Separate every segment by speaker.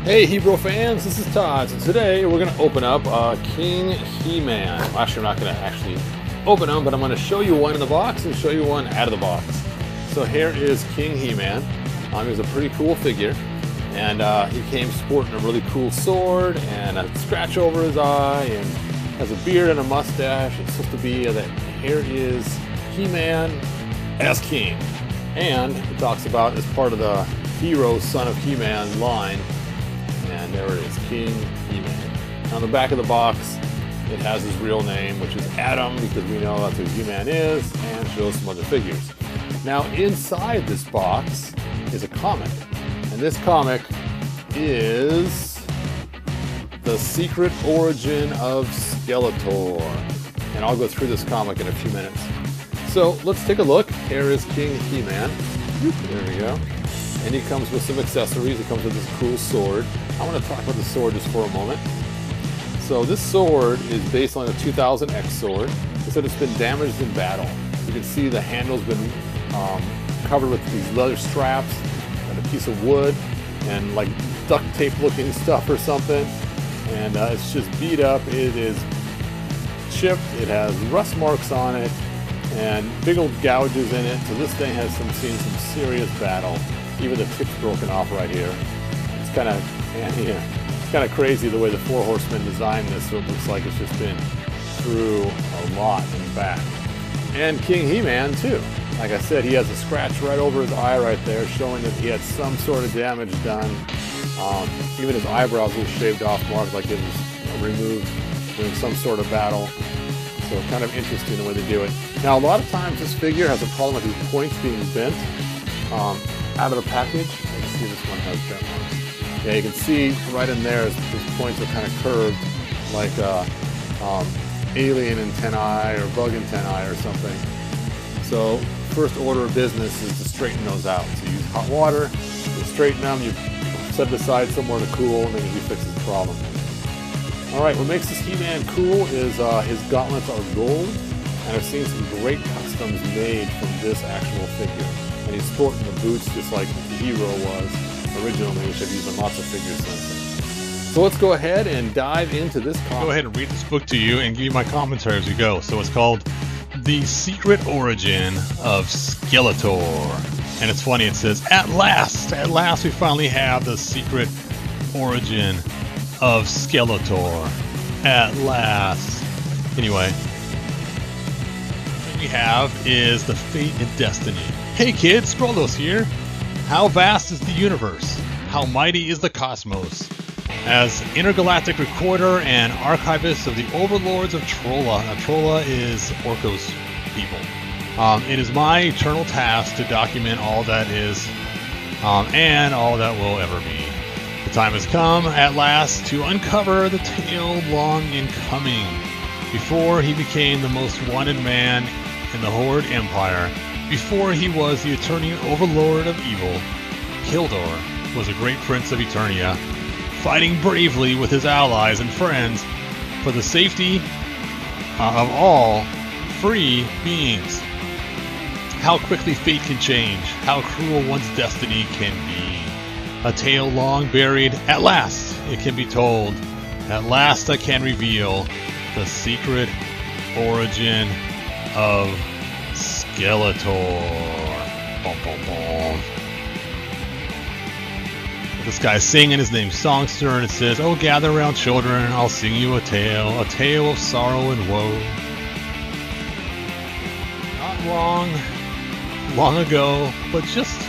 Speaker 1: Hey Hebrew fans, this is Todd. So today we're going to open up King He-Man. Well, actually, I'm not going to actually open them, but I'm going to show you one in the box and show you one out of the box. So here is King He-Man. He's a pretty cool figure, and he came sporting a really cool sword and a scratch over his eye, and has a beard and a mustache. It's supposed to be that here is He-Man as King, and it talks about as part of the hero son of He-Man line. And there it is, King He-Man. On the back of the box, it has his real name, which is Adam, because we know that's who He-Man is, and shows some other figures. Now, inside this box is a comic, and this comic is The Secret Origin of Skeletor. And I'll go through this comic in a few minutes. So let's take a look. Here is King He-Man. There we go. And he comes with some accessories. He comes with this cool sword. I want to talk about the sword just for a moment. So this sword is based on a 2000X sword. It said it's been damaged in battle. You can see the handle's been covered with these leather straps and a piece of wood and like duct tape looking stuff or something. And it's just beat up. It is chipped. It has rust marks on it and big old gouges in it. So this thing has seen some serious battle. Even the tip's broken off right here. It's kind of crazy the way the Four Horsemen designed this, so it looks like it's just been through a lot and back. And King He-Man too. Like I said, he has a scratch right over his eye right there, showing that he had some sort of damage done. Even his eyebrows were shaved off, marked like it was removed during some sort of battle. So kind of interesting the way they do it. Now, a lot of times this figure has a problem with these points being bent out of the package. Let's see, this one has bent ones. Yeah, you can see right in there, his points are kind of curved, like alien antennae or bug antennae or something. So first order of business is to straighten those out. So you use hot water, you straighten them, you set it aside somewhere to cool, and then you fix the problem. Alright, what makes this He-Man cool is his gauntlets are gold, and I've seen some great customs made from this actual figure. And he's sporting the boots just like the hero was originally, which I've used in lots of figures since then. So let's go ahead and dive into this comic.
Speaker 2: Go ahead and read this book to you and give you my commentary as we go. So it's called The Secret Origin of Skeletor. And it's funny, it says, at last we finally have the secret origin of Skeletor. At last. Anyway, what we have is the fate and destiny. Hey kids, Scrollos here. How vast is the universe? How mighty is the cosmos? As intergalactic recorder and archivist of the overlords of Trolla. Now, Trolla is Orko's people. It is my eternal task to document all that is and all that will ever be. The time has come at last to uncover the tale long in coming. Before he became the most wanted man in the Horde Empire, before he was the eternal overlord of evil, Kildor was a great prince of Eternia, fighting bravely with his allies and friends for the safety of all free beings. How quickly fate can change, how cruel one's destiny can be. A tale long buried, at last it can be told. At last I can reveal the secret origin of Skeletor. Bum, bum, bum. This guy's singing, his name's Songster, and it says, oh, gather round children, I'll sing you a tale of sorrow and woe. Not long ago, but just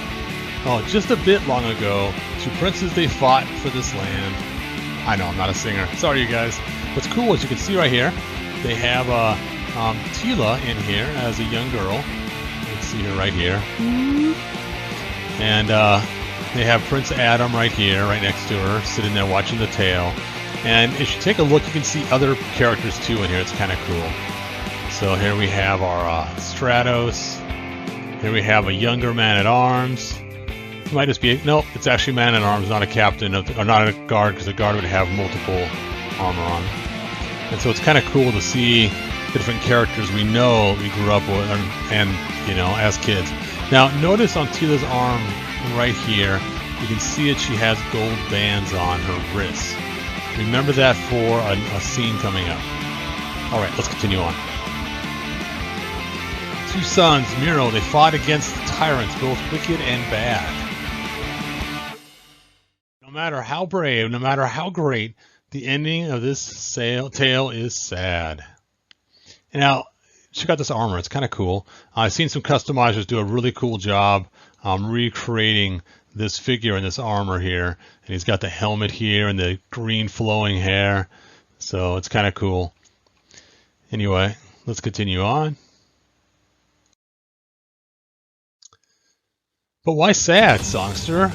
Speaker 2: a bit long ago, two princes they fought for this land. I know, I'm not a singer. Sorry, you guys. What's cool is you can see right here, they have Teela in here as a young girl. You can see her right here. And they have Prince Adam right here, right next to her, sitting there watching the tale. And if you take a look, you can see other characters too in here. It's kind of cool. So here we have our Stratos. Here we have a younger man-at-arms. It might just be, nope, it's actually man-at-arms, not a captain, or not a guard, because a guard would have multiple armor on. And so it's kind of cool to see the different characters we know we grew up with, and you know, as kids. Now, notice on Teela's arm right here, you can see that she has gold bands on her wrists. Remember that for a scene coming up. Alright, let's continue on. Two sons, Miro, they fought against the tyrants, both wicked and bad. No matter how brave, no matter how great, the ending of this tale is sad. Now, check out this armor. It's kind of cool. I've seen some customizers do a really cool job recreating this figure and this armor here. And he's got the helmet here and the green flowing hair. So it's kind of cool. Anyway, let's continue on. But why sad, songster?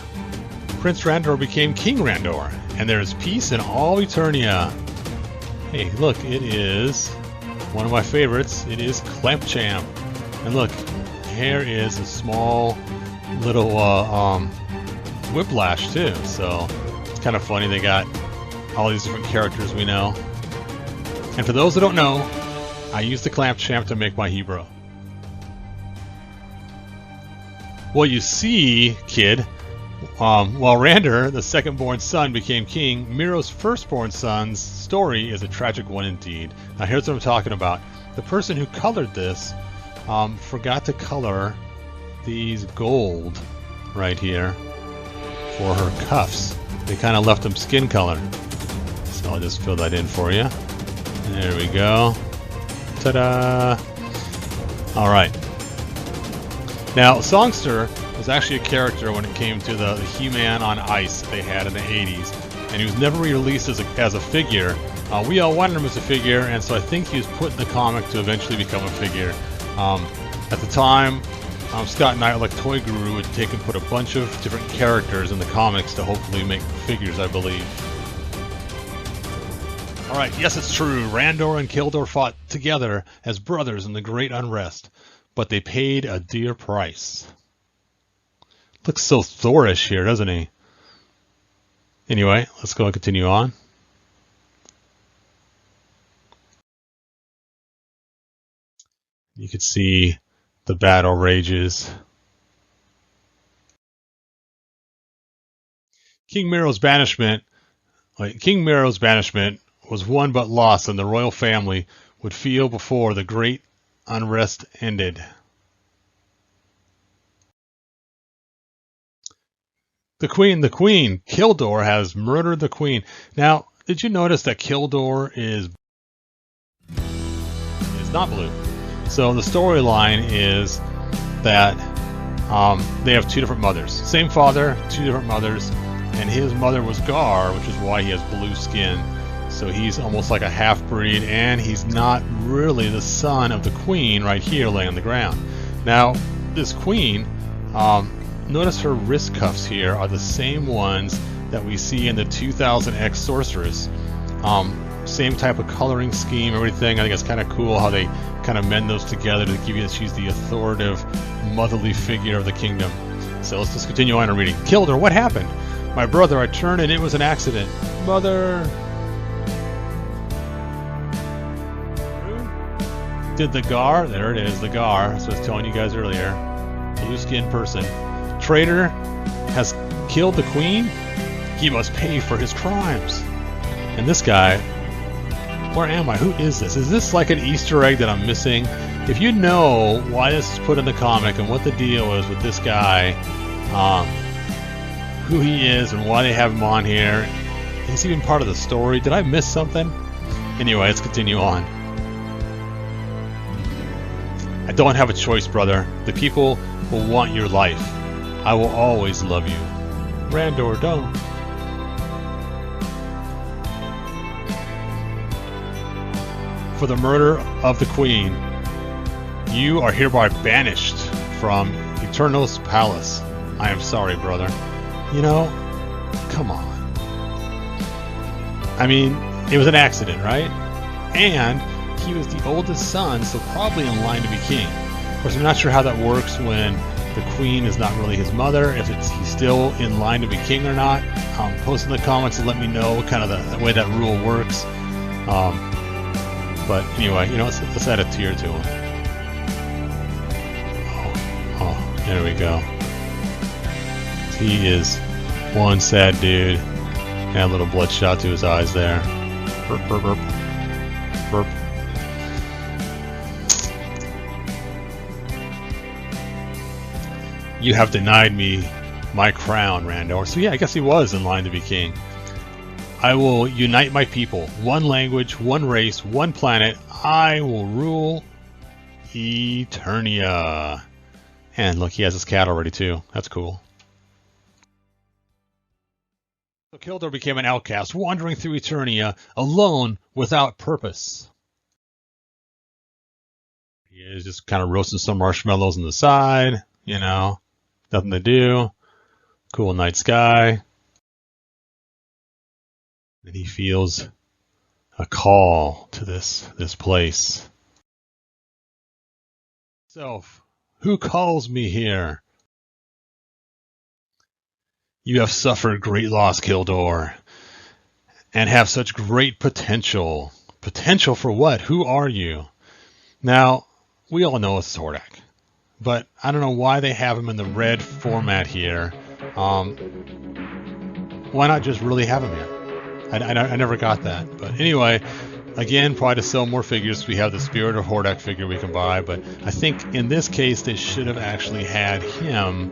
Speaker 2: Prince Randor became King Randor, and there is peace in all Eternia. Hey, look, it is one of my favorites. It is Clampchamp. And look, here is a small little Whiplash too. So it's kind of funny. They got all these different characters we know. And for those that don't know, I use the Clampchamp to make my Hebrew. Well, you see, kid, while Randor, the second-born son, became king, Miro's firstborn son's story is a tragic one indeed. Now, here's what I'm talking about. The person who colored this forgot to color these gold right here for her cuffs. They kind of left them skin color. So I'll just fill that in for you. There we go. Ta-da! All right. Now, Songster was actually a character when it came to the He-Man on Ice they had in the 80s, and he was never released as a figure. We all wanted him as a figure, and so I think he was put in the comic to eventually become a figure. At the time, Scott Knight, like Toy Guru, would take and put a bunch of different characters in the comics to hopefully make figures, I believe. Alright, yes, it's true. Randor and Kildor fought together as brothers in the Great Unrest, but they paid a dear price. Looks so Thorish here, doesn't he? Anyway, let's go and continue on. You can see the battle rages. King Miro's banishment was won but lost, and the royal family would feel before the great unrest ended. The queen, Kildor has murdered the queen. Now, did you notice that Kildor is not blue? So the storyline is that they have two different mothers. Same father, two different mothers, and his mother was Gar, which is why he has blue skin. So he's almost like a half-breed, and he's not really the son of the queen right here laying on the ground. Now, this queen, notice her wrist cuffs here are the same ones that we see in the 2000X Sorceress. Same type of coloring scheme, everything. I think it's kind of cool how they kind of mend those together to give you that she's the authoritative, motherly figure of the kingdom. So let's just continue on and reading. Kildor, what happened? My brother, I turned and it was an accident. Mother... Did the Gar, there it is, the Gar, as I was telling you guys earlier, blue-skinned person. Traitor has killed the queen? He must pay for his crimes. And this guy, where am I? Who is this? Is this like an Easter egg that I'm missing? If you know why this is put in the comic and what the deal is with this guy, who he is and why they have him on here, is he even part of the story? Did I miss something? Anyway, let's continue on. I don't have a choice, brother. The people will want your life. I will always love you. Randor, don't. For the murder of the queen, you are hereby banished from Eternos Palace. I am sorry, brother. You know, come on. I mean, it was an accident, right? And he was the oldest son, so probably in line to be king. Of course, I'm not sure how that works when the queen is not really his mother, if he's still in line to be king or not. Post in the comments and let me know what kind of the way that rule works. But anyway, you know, let's add a tier to him. Oh, there we go. He is One sad dude. And a little bloodshot to his eyes there. Burp, burp, burp. Burp. You have denied me my crown, Randor. So yeah, I guess he was in line to be king. I will unite my people. One language, one race, one planet. I will rule Eternia. And look, he has his cat already too. That's cool. So Skeletor became an outcast, wandering through Eternia, alone, without purpose. He is just kind of roasting some marshmallows on the side, you know, nothing to do. Cool night sky. And he feels a call to this place. Self, who calls me here? You have suffered great loss, Skeletor, and have such great potential. Potential for what? Who are you? Now, we all know it's Hordak, but I don't know why they have him in the red format here. Why not just really have him here? I never got that. But anyway, again, probably to sell more figures, we have the Spirit of Hordak figure we can buy, but I think in this case they should have actually had him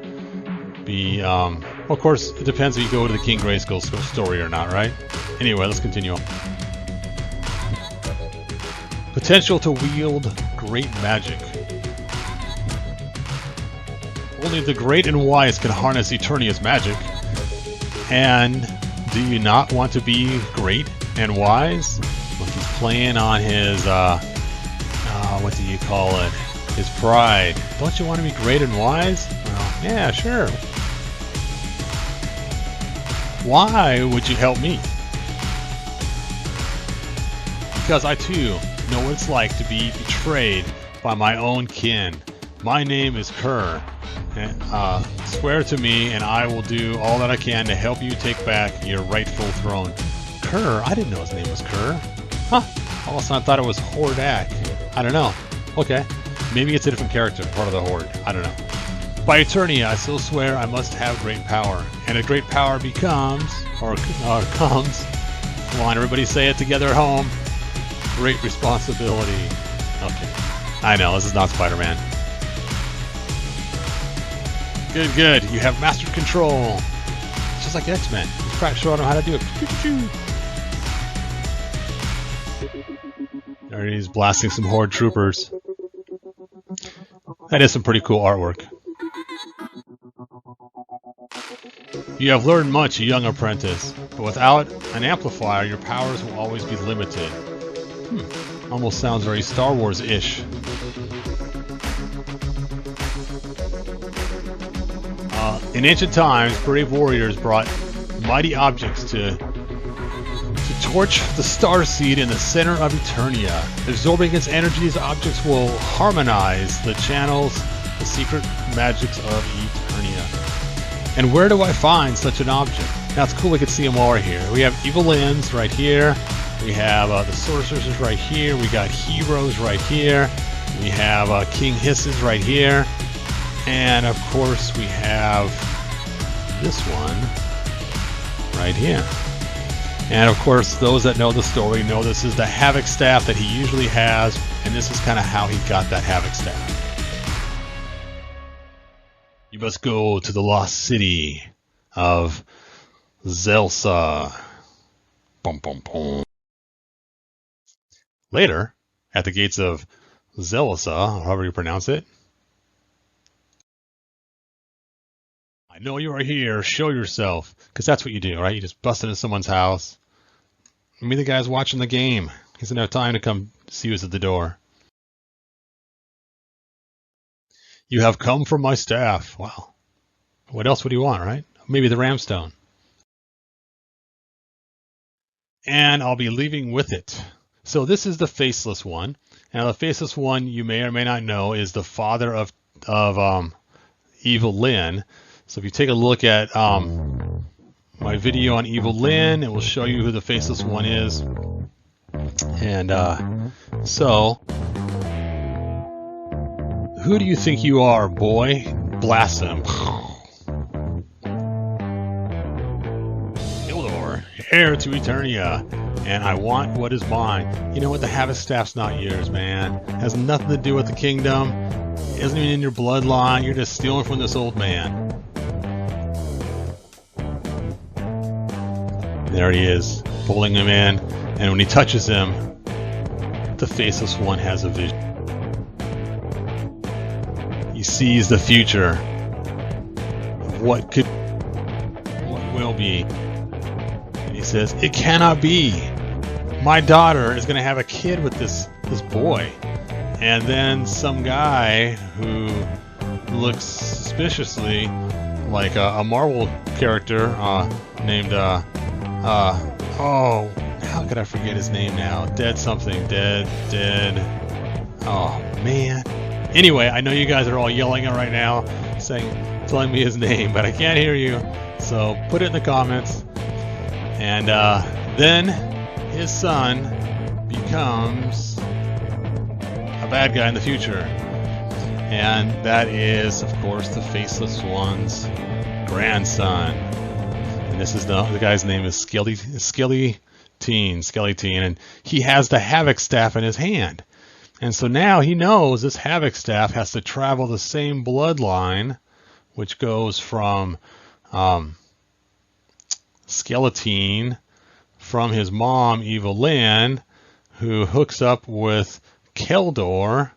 Speaker 2: be, well, of course, it depends if you go to the King Grayskull story or not, right? Anyway, let's continue on. Potential to wield great magic. Only the great and wise can harness Eternia's magic. And do you not want to be great and wise? Look, he's playing on his, what do you call it? His pride. Don't you want to be great and wise? Well, yeah, sure. Why would you help me? Because I too know what it's like to be betrayed by my own kin. My name is Kerr. Swear to me and I will do all that I can to help you take back your rightful throne. Kerr? I didn't know his name was Kerr. Huh. All of a sudden I thought it was Hordak. I don't know. Okay. Maybe it's a different character, part of the Horde. I don't know. By Eternia, I still swear I must have great power. And a great power becomes, or comes, come on, everybody say it together at home, great responsibility. Okay. I know, this is not Spider-Man. Good, good. You have mastered control. It's just like X-Men. Just practice showing them how to do it. There he's blasting some Horde troopers. That is some pretty cool artwork. You have learned much, young apprentice, but without an amplifier, your powers will always be limited. Almost sounds very Star Wars-ish. In ancient times, brave warriors brought mighty objects to torch the starseed in the center of Eternia. Absorbing its energy, these objects will harmonize the channels, the secret magics of Eternia. And where do I find such an object? Now it's cool we can see them all right here. We have Evil Lyns right here. We have the Sorcerers right here. We got Heroes right here. We have King Hisses right here. And of course we have this one right here. And of course those that know the story know this is the Havoc staff that he usually has, and this is kind of how he got that Havoc staff. You must go to the lost city of Zelsa. Bum, bum, bum. Later, at the gates of Zelsa, however you pronounce it. I know you are here. Show yourself. Because that's what you do, right? You just bust into someone's house. Maybe the guy's watching the game. He doesn't have time to come see who's at the door. You have come from my staff. Wow. What else would you want, right? Maybe the Ramstone. And I'll be leaving with it. So this is the Faceless One. Now the Faceless One, you may or may not know, is the father of Evil Lyn. So if you take a look at my video on Evil Lyn, it will show you who the Faceless One is. And so, who do you think you are, boy? Blast him. heir to Eternia, and I want what is mine. You know what? The Havoc Staff's not yours, man. It has nothing to do with the kingdom. It isn't even in your bloodline. You're just stealing from this old man. There he is, pulling him in, and when he touches him, the Faceless One has a vision. He sees the future of what will be. And he says, it cannot be. My daughter is going to have a kid with this boy. And then some guy who looks suspiciously like a Marvel character named, oh, how could I forget his name now? Dead something. Dead. Oh, man. Anyway, I know you guys are all yelling right now, telling me his name, but I can't hear you. So put it in the comments. And then his son becomes a bad guy in the future. And that is, of course, the Faceless One's grandson. And this is the guy's name is Skeletor, and he has the Havoc Staff in his hand. And so now he knows this Havoc Staff has to travel the same bloodline, which goes from Skeletor from his mom, Evelyn, who hooks up with Keldor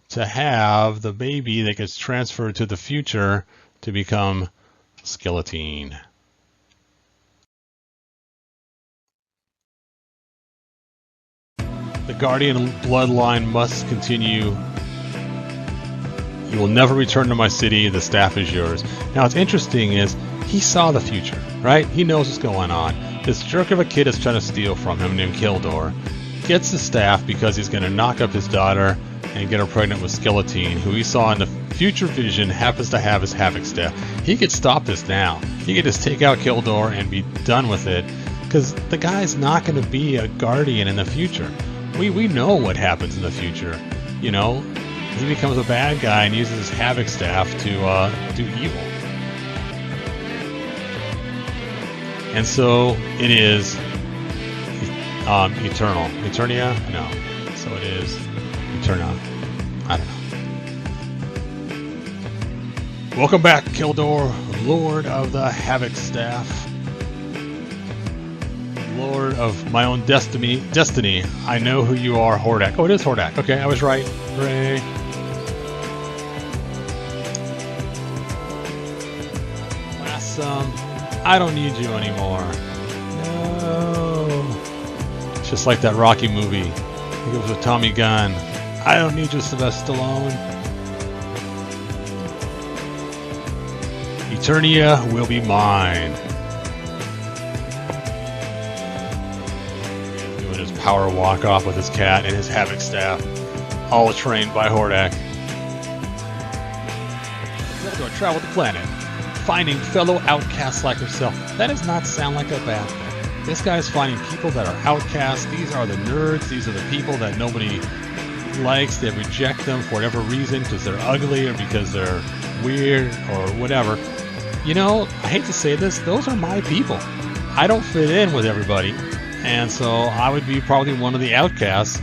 Speaker 2: to have the baby that gets transferred to the future to become Skeletor. The Guardian bloodline must continue. You will never return to my city. The staff is yours. Now, what's interesting is he saw the future, right? He knows what's going on. This jerk of a kid is trying to steal from him named Keldor. Gets the staff because he's going to knock up his daughter and get her pregnant with Skeletor, who he saw in the future vision happens to have his Havoc Staff. He could stop this now. He could just take out Keldor and be done with it, because the guy's not going to be a Guardian in the future. We know what happens in the future. You know, he becomes a bad guy and uses his Havoc Staff to do evil. And so it is eternal. Eternia? No. So it is Eterna. I don't know. Welcome back, Keldor, Lord of the Havoc Staff. Lord of my own destiny. I know who you are, Hordak. Oh, it is Hordak. Okay, I was right. Hooray. Awesome. I don't need you anymore. No. It's just like that Rocky movie. I think it was with Tommy Gunn. I don't need you, Sylvester Stallone. Eternia will be mine. Power walk off with his cat and his Havoc Staff, all trained by Hordak. Randor traveled the planet, finding fellow outcasts like herself. That does not sound like a bad thing. This guy is finding people that are outcasts. These are the nerds. These are the people that nobody likes. They reject them for whatever reason, because they're ugly or because they're weird or whatever. You know, I hate to say this, those are my people. I don't fit in with everybody. And so I would be probably one of the outcasts.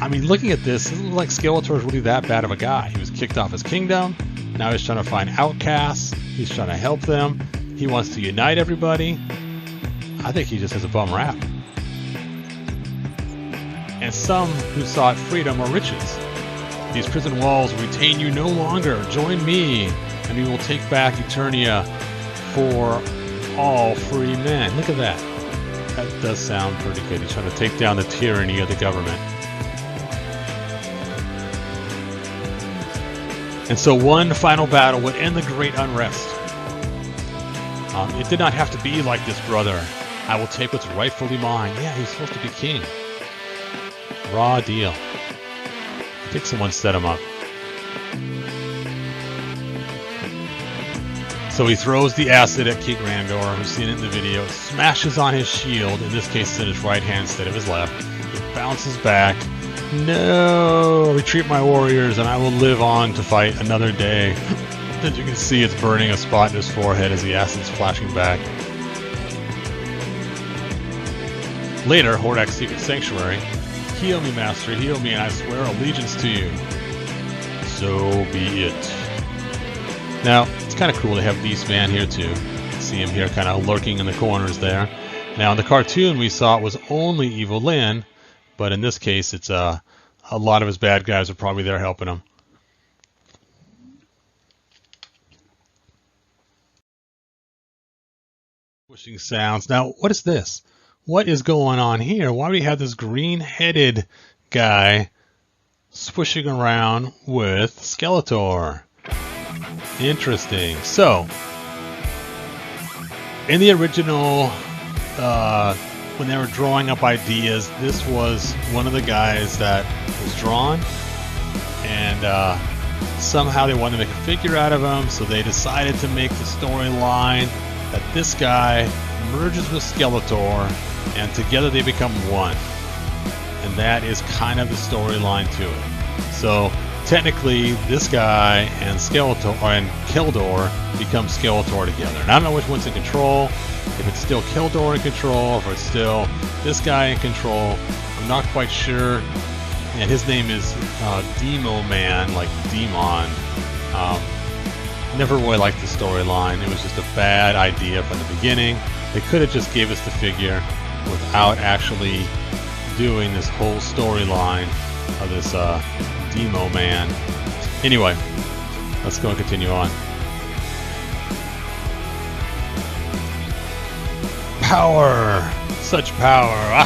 Speaker 2: I mean, looking at this, it doesn't look like Skeletor is really that bad of a guy. He was kicked off his kingdom. Now he's trying to find outcasts. He's trying to help them. He wants to unite everybody. I think he just has a bum rap. And some who sought freedom or riches. These prison walls retain you no longer. Join me, and we will take back Eternia for all free men. Look at that. That does sound pretty good. He's trying to take down the tyranny of the government. And so one final battle would end the great unrest. It did not have to be like this, brother. I will take what's rightfully mine. Yeah, he's supposed to be king. Raw deal. I think someone set him up. So he throws the acid at King Randor, who's seen it in the video. It smashes on his shield, in this case it's in his right hand instead of his left. It bounces back. No! Retreat my warriors and I will live on to fight another day. As you can see, it's burning a spot in his forehead as the acid's flashing back. Later, Hordak's secret sanctuary. Heal me, Master, heal me, and I swear allegiance to you. So be it. Now, it's kind of cool to have Beastman here too. See him here kind of lurking in the corners there. Now, in the cartoon, we saw it was only Evil Lyn, but in this case, it's a lot of his bad guys are probably there helping him. Pushing sounds. Now, what is this? What is going on here? Why do we have this green-headed guy swishing around with Skeletor? Interesting. So, in the original, when they were drawing up ideas, this was one of the guys that was drawn, and somehow they wanted to make a figure out of him, so they decided to make the storyline that this guy merges with Skeletor, and together they become one. And that is kind of the storyline to it. So technically, this guy and Skeletor and Keldor become Skeletor together. And I don't know which one's in control. If it's still Keldor in control, or if it's still this guy in control, I'm not quite sure. And his name is Demo Man, like Demon. Never really liked the storyline. It was just a bad idea from the beginning. They could have just gave us the figure without actually doing this whole storyline of this Demo Man. Anyway, let's go and continue on. Power! Such power!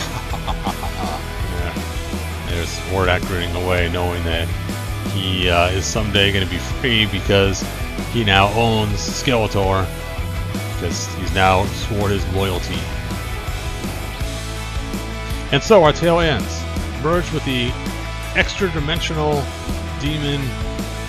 Speaker 2: There's Hordak grinning away, knowing that he is someday going to be free because he now owns Skeletor, because he's now sworn his loyalty. And so our tale ends. Merged with the extra-dimensional demon,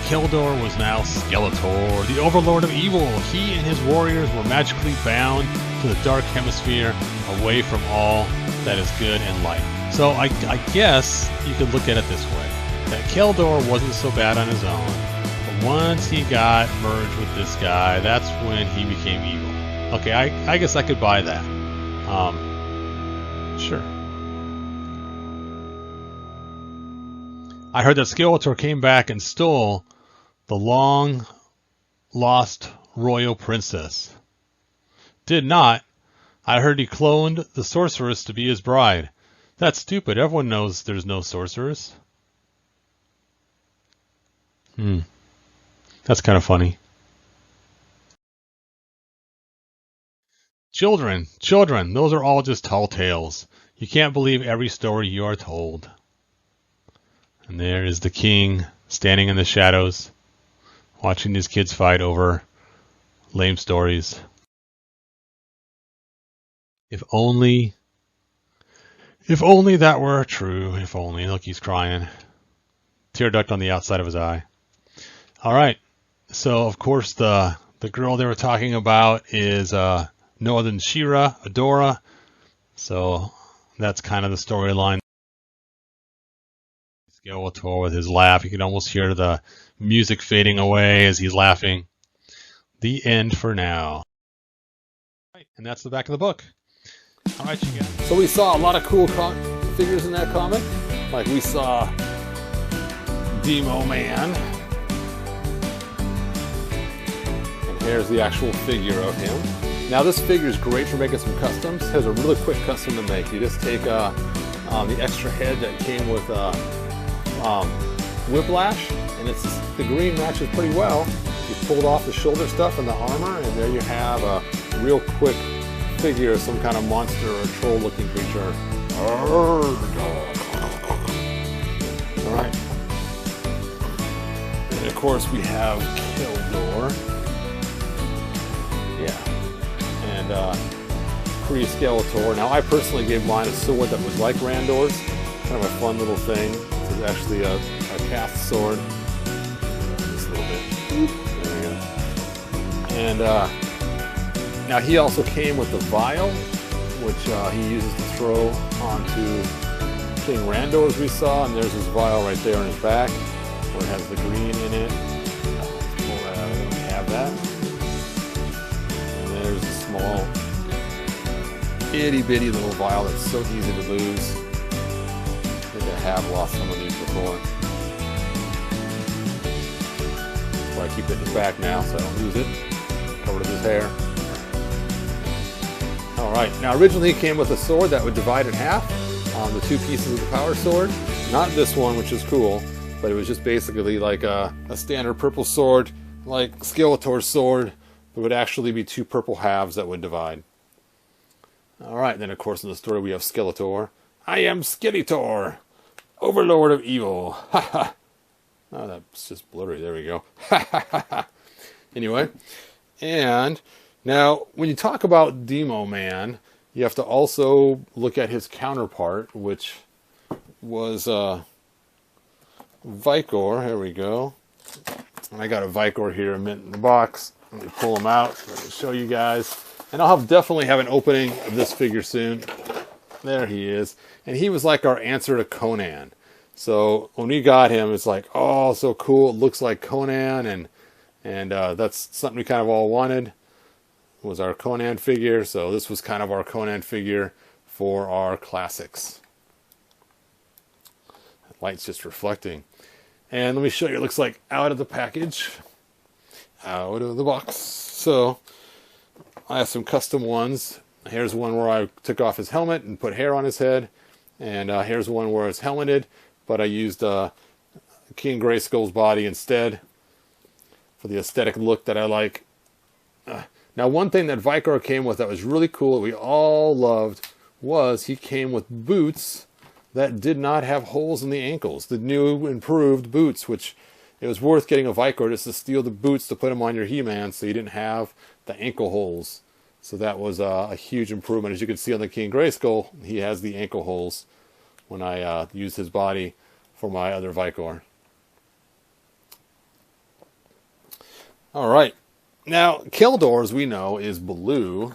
Speaker 2: Keldor was now Skeletor, the overlord of evil. He and his warriors were magically bound to the dark hemisphere, away from all that is good and light. So I guess you could look at it this way, that Keldor wasn't so bad on his own, but once he got merged with this guy, that's when he became evil. Okay, I guess I could buy that. Sure. I heard that Skeletor came back and stole the long-lost royal princess. Did not. I heard he cloned the sorceress to be his bride. That's stupid. Everyone knows there's no sorceress. That's kind of funny. Children, those are all just tall tales. You can't believe every story you are told. And there is the king standing in the shadows, watching these kids fight over lame stories. If only that were true. If only. Look, he's crying. Tear duct on the outside of his eye. All right. So, of course, the girl they were talking about is no other than She-Ra, Adora. So that's kind of the storyline. Skeletor with his laugh. You can almost hear the music fading away as he's laughing. The end for now. Right, and that's the back of the book. All right, you guys.
Speaker 1: So we saw a lot of cool figures in that comic. Like we saw Demo Man. And here's the actual figure of him. Now this figure is great for making some customs. It has a really quick custom to make. You just take the extra head that came with Whiplash, and the green matches pretty well. You pulled off the shoulder stuff and the armor, and there you have a real quick figure of some kind of monster or troll-looking creature. Alright. And of course we have Keldor. Yeah. And Skeletor. Now I personally gave mine a sword that was like Randor's. Kind of a fun little thing. This is actually a cast sword. Just a little bit. There we go. And now he also came with the vial, which he uses to throw onto King Randor, as we saw. And there's his vial right there on his back, where it has the green in it. Let's pull that out. We have that. And there's a small itty bitty little vial that's so easy to lose. I think I have lost some of these before. Well, I keep it in his back now so I don't lose it. Covered with his hair. Alright, now originally it came with a sword that would divide in half. The two pieces of the power sword. Not this one, which is cool, but it was just basically like a standard purple sword, like Skeletor's sword. It would actually be two purple halves that would divide. Alright, then of course in the story we have Skeletor. I am Skeletor, Overlord of Evil. Ha ha. Oh, that's just blurry. There we go. Ha ha ha ha. Anyway, and now when you talk about Demo Man, you have to also look at his counterpart, which was Vicor. Here we go. And I got a Vicor here, a mint in the box. Let me pull him out so I can show you guys. And I'll definitely have an opening of this figure soon. There he is. And he was like our answer to Conan. So when we got him, it's like, oh, so cool. It looks like Conan. And that's something we kind of all wanted. Was our Conan figure. So this was kind of our Conan figure for our classics. That light's just reflecting. And let me show you what it looks like out of the package. Out of the box. So I have some custom ones. Here's one where I took off his helmet and put hair on his head. And here's one where it's helmeted, but I used King Grayskull's body instead for the aesthetic look that I like. Now, one thing that Vicor came with that was really cool that we all loved was he came with boots that did not have holes in the ankles. The new improved boots, which it was worth getting a Vicor just to steal the boots to put them on your He-Man so you didn't have the ankle holes. So that was a huge improvement. As you can see on the King Grayskull, he has the ankle holes when I used his body for my other Vicor. Alright. Now, Keldor, as we know, is blue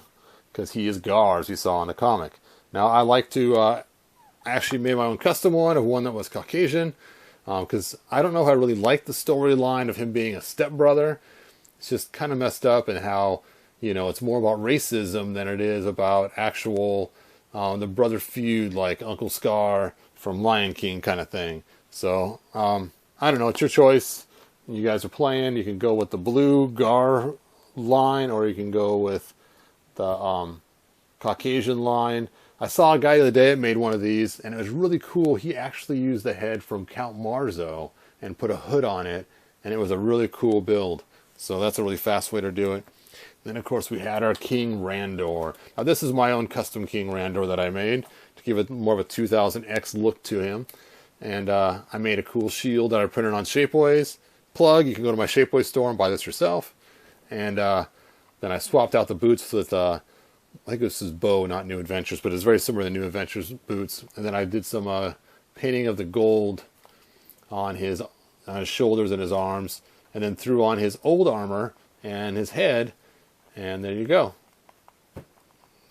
Speaker 1: because he is Gar, as we saw in the comic. Now, I like to... I actually made my own custom one of one that was Caucasian because I don't know how I really like the storyline of him being a stepbrother. It's just kind of messed up and how, you know, it's more about racism than it is about actual the brother feud like Uncle Scar from Lion King kind of thing. So, I don't know. It's your choice. You guys are playing. You can go with the blue Gar line or you can go with the Caucasian line. I saw a guy the other day that made one of these, and it was really cool. He actually used the head from Count Marzo and put a hood on it, and it was a really cool build. So that's a really fast way to do it. Then, of course, we had our King Randor. Now, this is my own custom King Randor that I made to give it more of a 2000X look to him. And I made a cool shield that I printed on Shapeways. Plug, you can go to my Shapeways store and buy this yourself. And then I swapped out the boots with... I think this is Bo, not New Adventures, but it's very similar to New Adventures boots. And then I did some painting of the gold on his shoulders and his arms, and then threw on his old armor and his head, and there you go.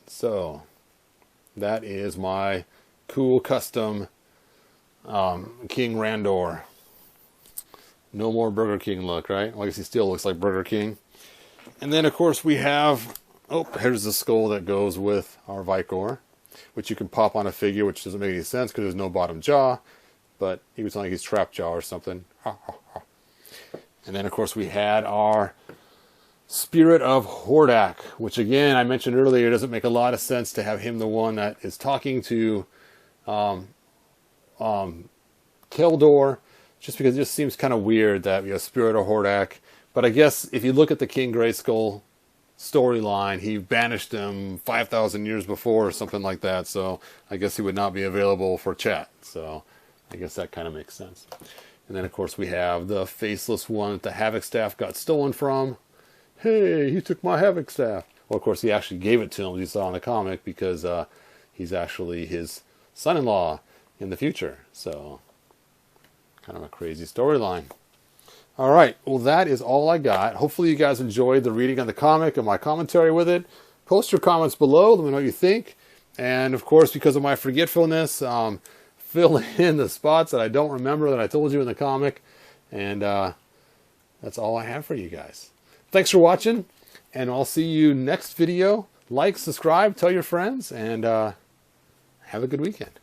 Speaker 1: So that is my cool custom King Randor. No more Burger King look, right? Well, I guess he still looks like Burger King. And then, of course, we have... Oh, here's the skull that goes with our Vicor, which you can pop on a figure, which doesn't make any sense because there's no bottom jaw, but he was like he's trap jaw or something. And then, of course, we had our Spirit of Hordak, which, again, I mentioned earlier, it doesn't make a lot of sense to have him the one that is talking to Keldor, just because it just seems kind of weird that we have Spirit of Hordak. But I guess if you look at the King Grayskull storyline, he banished him 5,000 years before or something like that, so I guess he would not be available for chat, so I guess that kind of makes sense. And then, of course, we have the Faceless One that the Havoc Staff got stolen from. Hey, he took my Havoc Staff. Well, of course, he actually gave it to him, as you saw in the comic, because he's actually his son-in-law in the future, so kind of a crazy storyline. All right, well, that is all I got. Hopefully you guys enjoyed the reading of the comic and my commentary with it. Post your comments below. Let me know what you think. And, of course, because of my forgetfulness, fill in the spots that I don't remember that I told you in the comic. And that's all I have for you guys. Thanks for watching, and I'll see you next video Like, subscribe, tell your friends, and have a good weekend.